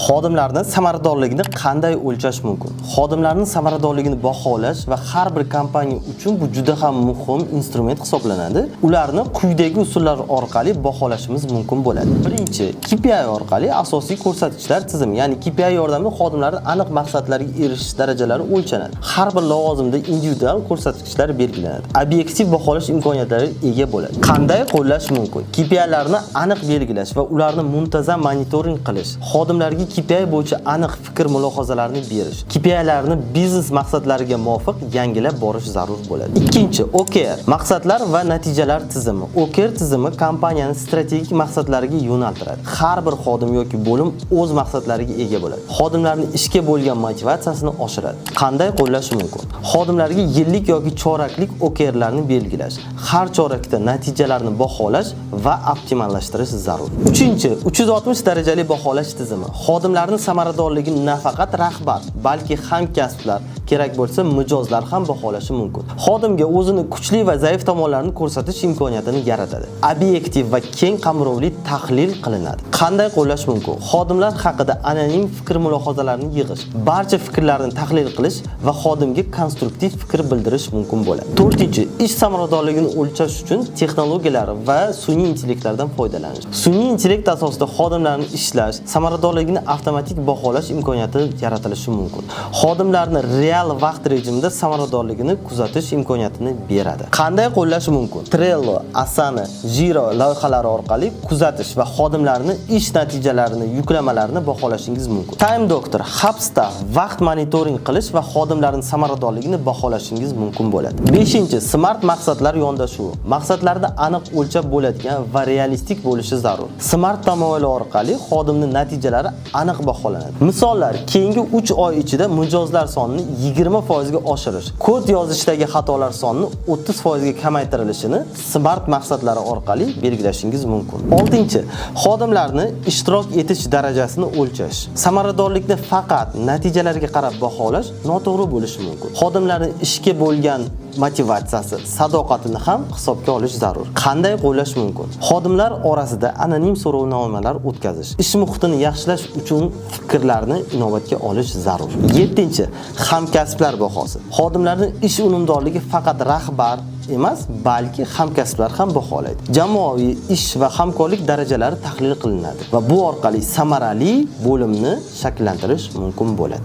Xodimlarning samaradorligini qanday o'lchash mumkin? Xodimlarning samaradorligini baholash va har bir kompaniya uchun bu juda ham muhim instrument hisoblanadi. Ularni quyidagi usullar orqali baholashimiz mumkin bo'ladi. Birinchi, KPI orqali asosiy ko'rsatkichlar tizimi, ya'ni KPI yordamida xodimlarning aniq maqsadlariga erishish darajalari o'lchanadi. Har bir lavozimda individual ko'rsatkichlar belgilanadi. Obyektiv baholash imkoniyatlariga ega bo'ladi. Qanday qo'llash mumkin? KPIlarni aniq belgilash va ularni muntazam monitoring qilish. Xodimlarga KPI bo'yicha aniq fikr mulohazalarni berish. KPIlarni biznes maqsadlariga muvofiq yangilab borish zarur bo'ladi. Ikkinchi, OKR, maqsadlar va natijalar tizimi. OKR tizimi kompaniyaning strategik maqsadlariga yo'naltiradi. Har bir xodim yoki bo'lim o'z maqsadlariga ega bo'ladi. Xodimlarning ishga bo'lgan motivatsiyasini oshiradi. Qanday qo'llash mumkin? Xodimlarga yillik yoki choraklik OKRlarni belgilash, har chorakda natijalarni baholash va optimallashtirish zarur. Uchinchi, 360 darajali baholash tizimi. Xodimlarning samaradorligini nafaqat rahbar, balki hamkasblar, kerak bo'lsa mijozlar ham baholashi mumkin. Xodimga o'zini kuchli va zaif tomonlarini ko'rsatish imkoniyatini yaratadi. Obyektiv va keng qamrovli tahlil qilinadi. Qanday qo'llash mumkin? Xodimlar haqida anonim fikr mulohazalarini yig'ish, barcha fikrlarni tahlil qilish va xodimga konstruktiv fikr bildirish mumkin bo'ladi. To'rtinchi, ish samaradorligini o'lchash uchun texnologiyalar va sun'iy intellektlardan foydalanish. Sun'iy intellekt asosida xodimlarning ishlash samaradorligini avtomatik baholash imkoniyati yaratilishi mumkin. Xodimlarni real vaqt rejimida samaradorligini kuzatish imkoniyatini beradi. Qanday qo'llash mumkin? Trello, Asana, Jira loyihalari orqali kuzatish va xodimlarning ish natijalarini, yuklamalarini baholashingiz mumkin. Time Doctor, HubStaff vaqt monitoring qilish va xodimlarning samaradorligini baholashingiz mumkin bo'ladi. 5. Smart maqsadlar yondashuvi. Maqsadlarni aniq o'lchab bo'ladigan va realistik bo'lishi zarur. Smart tamoyili orqali xodimning natijalari aniq baholanadi. Misollar, keyingi 3 oy ichida mijozlar sonini 20% ga oshirish, kod yozishdagi xatolar sonini 30% ga kamaytirilishini smart maqsadlari orqali belgilashingiz mumkin. 6. Xodimlarni ishtirok etish darajasini o'lchash. Samaradorlikni faqat natijalarga qarab baholash noto'g'ri bo'lishi mumkin. Xodimlarning ishga bo'lgan motivatsiyasi, sadoqatini ham hisobga olish zarur. Qanday qo'llash mumkin? Xodimlar orasida anonim so'rovnomalar o'tkazish, ish muhitini yaxshilash uchun fikrlarni inobatga olish zarur. 7. Hamkasblar bahosi. Xodimlarning ish unumdorligi faqat rahbar emas, balki hamkasblar ham baholaydi. Jamoaviy ish va hamkorlik darajalari tahlil qilinadi va bu orqali samarali bo'limni shakllantirish mumkin bo'ladi.